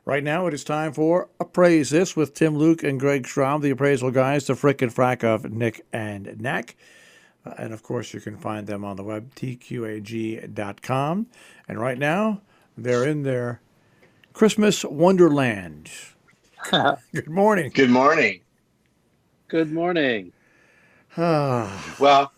Right now, it is time for Appraise This with Tim Luke and Greg Schramm, the appraisal guys, the frick and frack of Nick and Knack. And of course, you can find them on the web, tqag.com. And right now, they're in their Christmas Wonderland. Good morning. Good morning. Good morning. Well,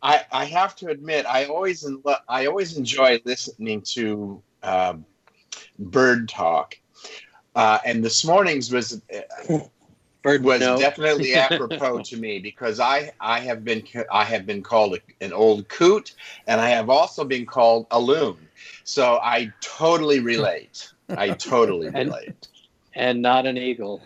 I have to admit, I always enjoy listening to bird talk, and this morning's was definitely apropos to me because I have been called an old coot, and I have also been called a loon. So I totally relate. And not an eagle.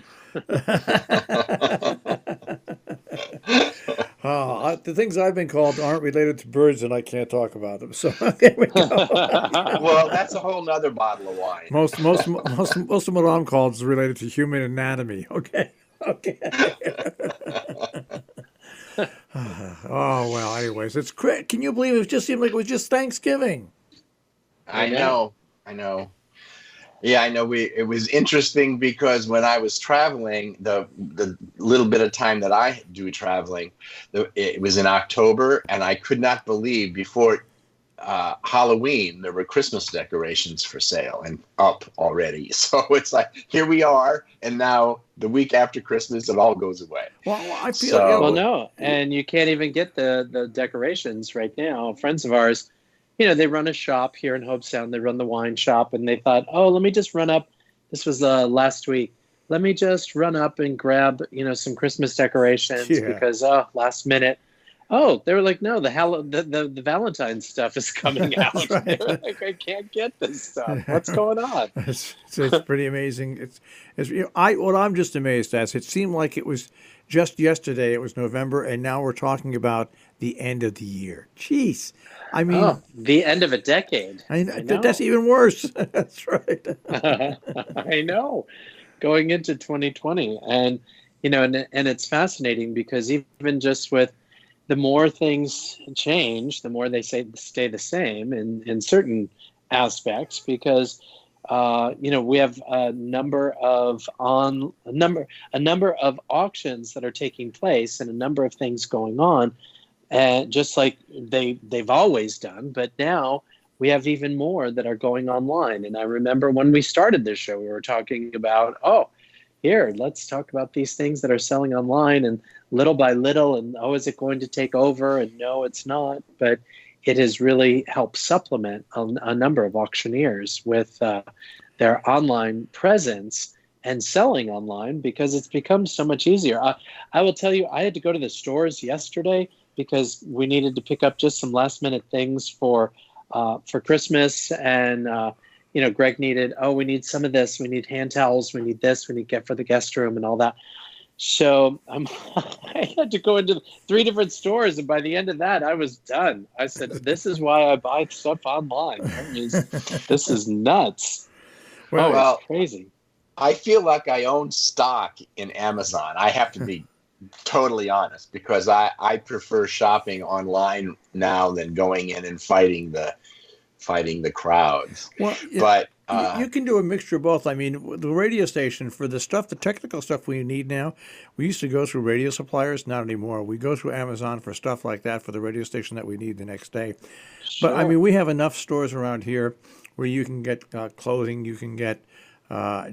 The things I've been called aren't related to birds, and I can't talk about them. So there we go. Well, that's a whole nother bottle of wine. Most of what I'm called is related to human anatomy. Okay. Oh well. Anyways, it's great. Can you believe it just seemed like it was just Thanksgiving? I know. Yeah, I know. It was interesting because when I was traveling, the little bit of time that I do traveling, it was in October, and I could not believe before Halloween there were Christmas decorations for sale and up already. So it's like here we are, and now the week after Christmas it all goes away. Well, I feel no, and you can't even get the decorations right now. Friends of ours, they run a shop here in Hobestown. They run the wine shop, and they thought, let me just run up. This was last week. Let me just run up and grab, some Christmas decorations because last minute. Oh, they were like, no, the Valentine's stuff is coming out. Right. They were like, I can't get this stuff. What's going on? It's pretty amazing. What I'm just amazed at. It seemed like it was just yesterday. It was November, and now we're talking about the end of the year. Jeez. I mean, the end of a decade. I know. That's even worse. That's right. I know. Going into 2020, and and it's fascinating because even just with the more things change, the more they stay the same in certain aspects because we have a number of auctions that are taking place and a number of things going on. And just like they've always done, but now we have even more that are going online. And I remember when we started this show, we were talking about, here, let's talk about these things that are selling online and little by little. And, is it going to take over? And no, it's not. But it has really helped supplement a number of auctioneers with their online presence and selling online because it's become so much easier. I will tell you, I had to go to the stores yesterday because we needed to pick up just some last minute things for Christmas. And, Greg needed, we need some of this. We need hand towels. We need this. We need for the guest room and all that. So I had to go into 3 different stores. And by the end of that, I was done. I said, this is why I buy stuff online. This is nuts. Well, it's crazy. I feel like I own stock in Amazon. I have to be totally honest because I prefer shopping online now than going in and fighting the crowds. Well, but you can do a mixture of both. I mean, the radio station for the technical stuff we need now, we used to go through radio suppliers, not anymore. We go through Amazon for stuff like that for the radio station that we need the next day. Sure. But I mean, we have enough stores around here where you can get clothing, you can get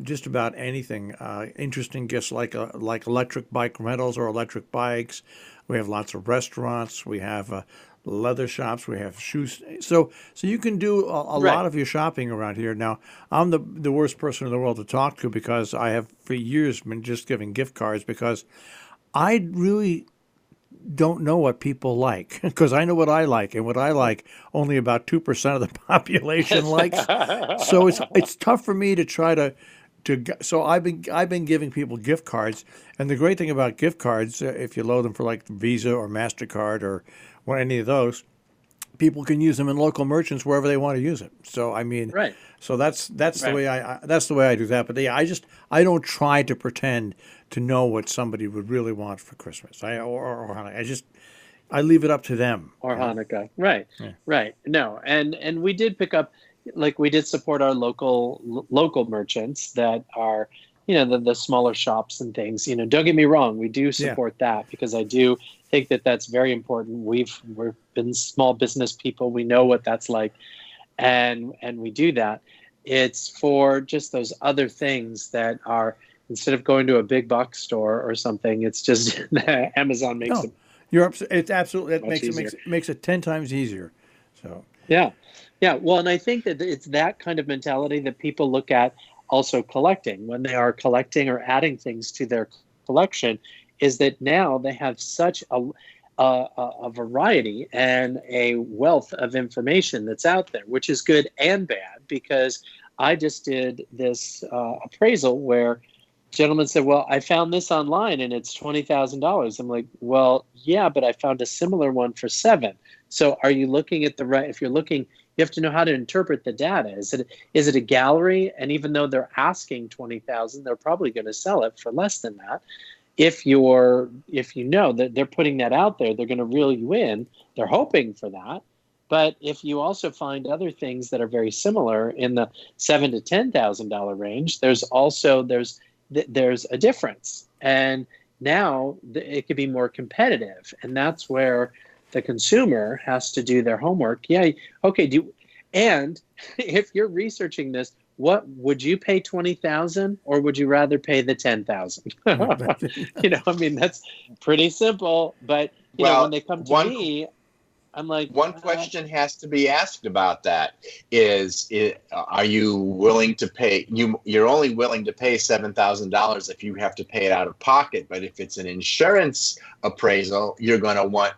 just about anything. Interesting gifts like electric bike rentals or electric bikes. We have lots of restaurants. We have leather shops. We have shoes. So you can do a lot of your shopping around here. Now, I'm the worst person in the world to talk to because I have for years been just giving gift cards because I really don't know what people like because I know what I like, and what I like only about 2% of the population likes. So it's tough for me to try to. So I've been giving people gift cards, and the great thing about gift cards, if you load them for like Visa or MasterCard or any of those, people can use them in local merchants wherever they want to use it. So I mean, so that's the way I do that. But yeah, I don't try to pretend to know what somebody would really want for Christmas. I leave it up to them. Or Hanukkah. Right. No. And we did pick up like we did support our local merchants that are, the smaller shops and things. Don't get me wrong, we do support that, because I do think that that's very important. We've been small business people. We know what that's like, and we do that. It's for just those other things that are, instead of going to a big box store or something, it's just Amazon makes it. It's absolutely, it makes it 10 times easier. So yeah. Well, and I think that it's that kind of mentality that people look at also collecting when they are collecting or adding things to their collection, is that now they have such a variety and a wealth of information that's out there, which is good and bad. Because I just did this appraisal where gentleman said, well, I found this online and it's $20,000. I'm like, well, yeah, but I found a similar one for $7,000. So are you looking at the right? If you're looking, you have to know how to interpret the data. Is it a gallery? And even though they're asking $20,000, they're probably going to sell it for less than that. If you know that they're putting that out there, they're going to reel you in. They're hoping for that. But if you also find other things that are very similar in the $7,000 to $10,000 range, there's a difference. And now it could be more competitive. And that's where the consumer has to do their homework. Yeah, okay. And if you're researching this, what would you pay $20,000, or would you rather pay the $10,000? I mean, that's pretty simple. But when they come to me, I'm like, one question has to be asked about that is are you willing to pay? You're only willing to pay $7,000 if you have to pay it out of pocket. But if it's an insurance appraisal, you're going to want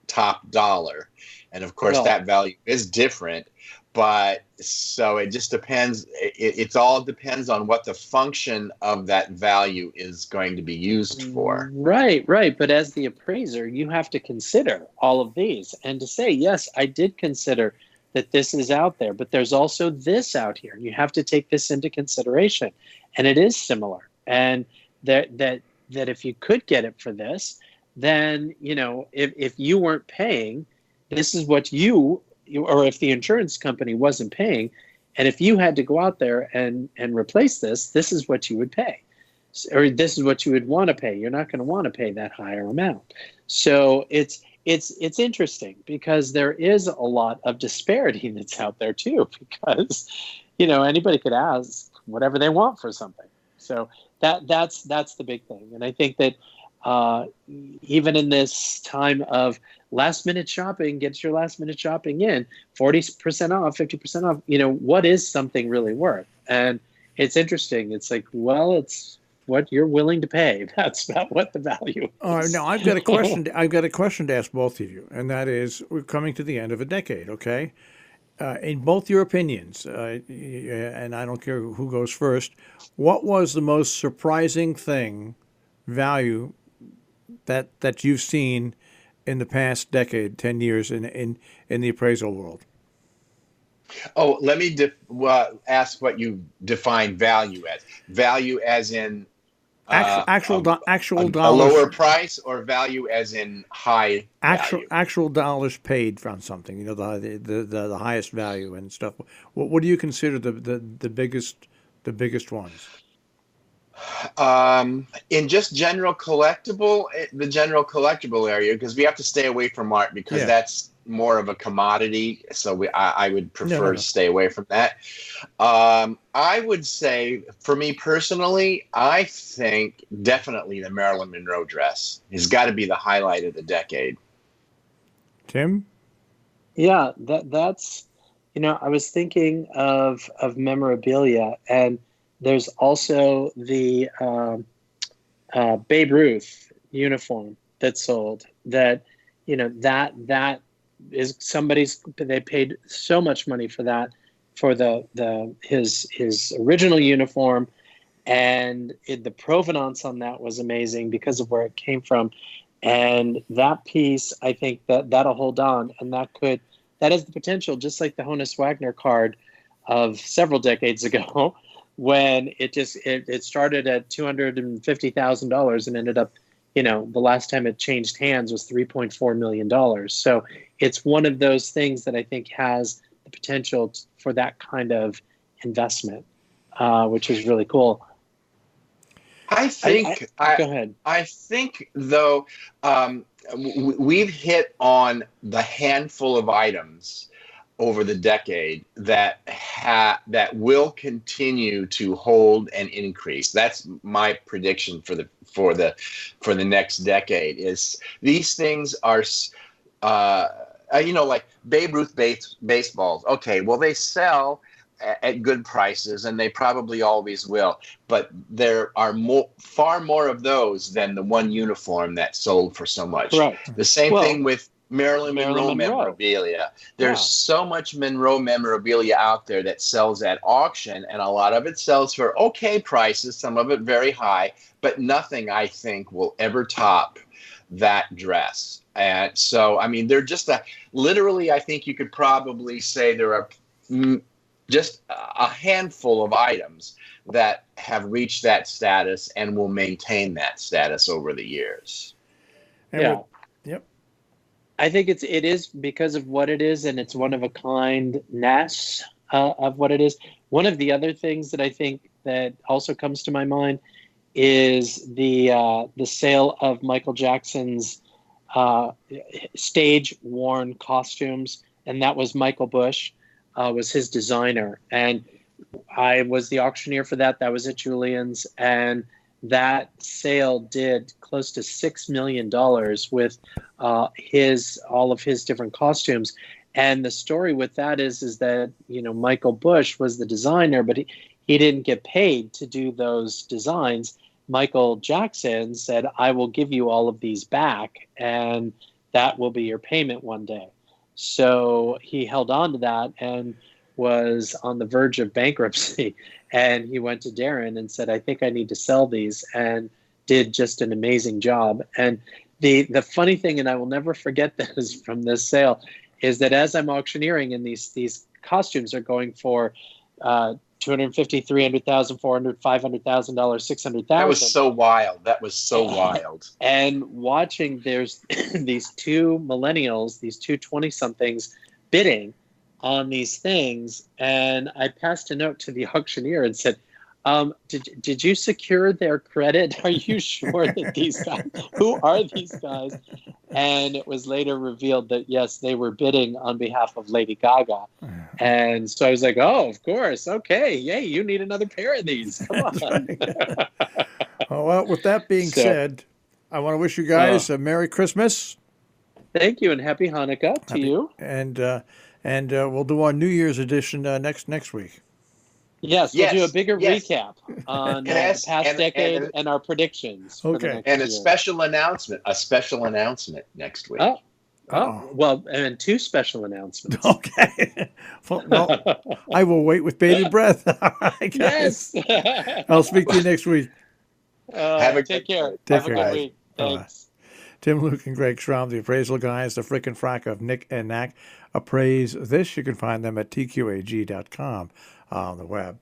top dollar, and of course that value is different. But so it just depends. It all depends on what the function of that value is going to be used for. Right. But as the appraiser, you have to consider all of these and to say, yes, I did consider that this is out there, but there's also this out here. You have to take this into consideration, and it is similar. And that if you could get it for this, then if you weren't paying, this is what or if the insurance company wasn't paying, and if you had to go out there and replace this is what you would pay, or this is what you would want to pay. You're not going to want to pay that higher amount. So it's interesting, because there is a lot of disparity that's out there too, because anybody could ask whatever they want for something. So that's the big thing. And I think that even in this time of last minute shopping, get your last minute shopping in, 40% off, 50% off, what is something really worth? And it's interesting. It's like, well, it's what you're willing to pay. That's about what the value is. All right, now I've got a question. I've got a question to ask both of you, and that is, we're coming to the end of a decade, okay? In both your opinions, and I don't care who goes first, what was the most surprising value that you've seen in the past decade, 10 years in the appraisal world? Oh, let me ask what you define value as. Value as in actual dollars, a lower price, or value as in high value? Actual dollars paid on something. The highest value and stuff. What do you consider the biggest ones? In just the general collectible area, because we have to stay away from art, because that's more of a commodity. So I would prefer to stay away from that. I would say, for me personally, I think definitely the Marilyn Monroe dress has got to be the highlight of the decade. Tim? Yeah, that's, I was thinking of memorabilia, and there's also the Babe Ruth uniform that sold. That that is they paid so much money for that, for his original uniform, and the provenance on that was amazing because of where it came from. And that piece, I think that'll hold on, and that has the potential, just like the Honus Wagner card of several decades ago, when it started at $250,000 and ended up, the last time it changed hands was $3.4 million. So it's one of those things that I think has the the potential for that kind of investment, which is really cool. I think go ahead. I think though we've hit on the handful of items over the decade that will continue to hold and increase. That's my prediction for the next decade. Is these things are like Babe Ruth baseballs. Okay, well they sell at good prices, and they probably always will. But there are far more of those than the one uniform that sold for so much. Correct. The same thing with Marilyn Monroe memorabilia. There's so much Monroe memorabilia out there that sells at auction, and a lot of it sells for okay prices, some of it very high, but nothing I think will ever top that dress. And so, I mean, they're just literally, I think you could probably say there are just a handful of items that have reached that status and will maintain that status over the years. And yep. I think it is because of what it is, and it's one of a kindness of what it is. One of the other things that I think that also comes to my mind is the sale of Michael Jackson's stage worn costumes, and that was Michael Bush. Was his designer, and I was the auctioneer for that. That was at Julian's, and that sale did close to $6 million with all of his different costumes. And the story with that is that Michael Bush was the designer, but he didn't get paid to do those designs. Michael Jackson said, "I will give you all of these back, and that will be your payment one day." So he held on to that and was on the verge of bankruptcy. And he went to Darren and said, "I think I need to sell these," and did just an amazing job. And the funny thing, and I will never forget this from this sale, is that as I'm auctioneering, and these costumes are going for $250,000, $300,000, $400,000, $500,000, $600,000. That was so wild. That was so wild. And watching, there's these two millennials, these two 20-somethings bidding on these things. And I passed a note to the auctioneer and said, did you secure their credit? Are you sure that these guys, who are these guys? And it was later revealed that, yes, they were bidding on behalf of Lady Gaga. And so I was like, oh, of course. Okay. Yay. You need another pair of these. Come on. Right. Well, with that being said, I want to wish you guys a Merry Christmas. Thank you. And Happy Hanukkah to you. And we'll do our New Year's edition next week. Yes, we'll do a bigger recap on the past decade and our predictions. Okay. And a special announcement next week. Well, and two special announcements. Okay. Well, I will wait with bated breath. All right, guys. Yes. I'll speak to you next week. Take care. Have a good week. Thanks. Tim, Luke, and Greg Schramm, the appraisal guys, the frickin' frack of Nick and Knack. Appraise this. You can find them at tqag.com on the web.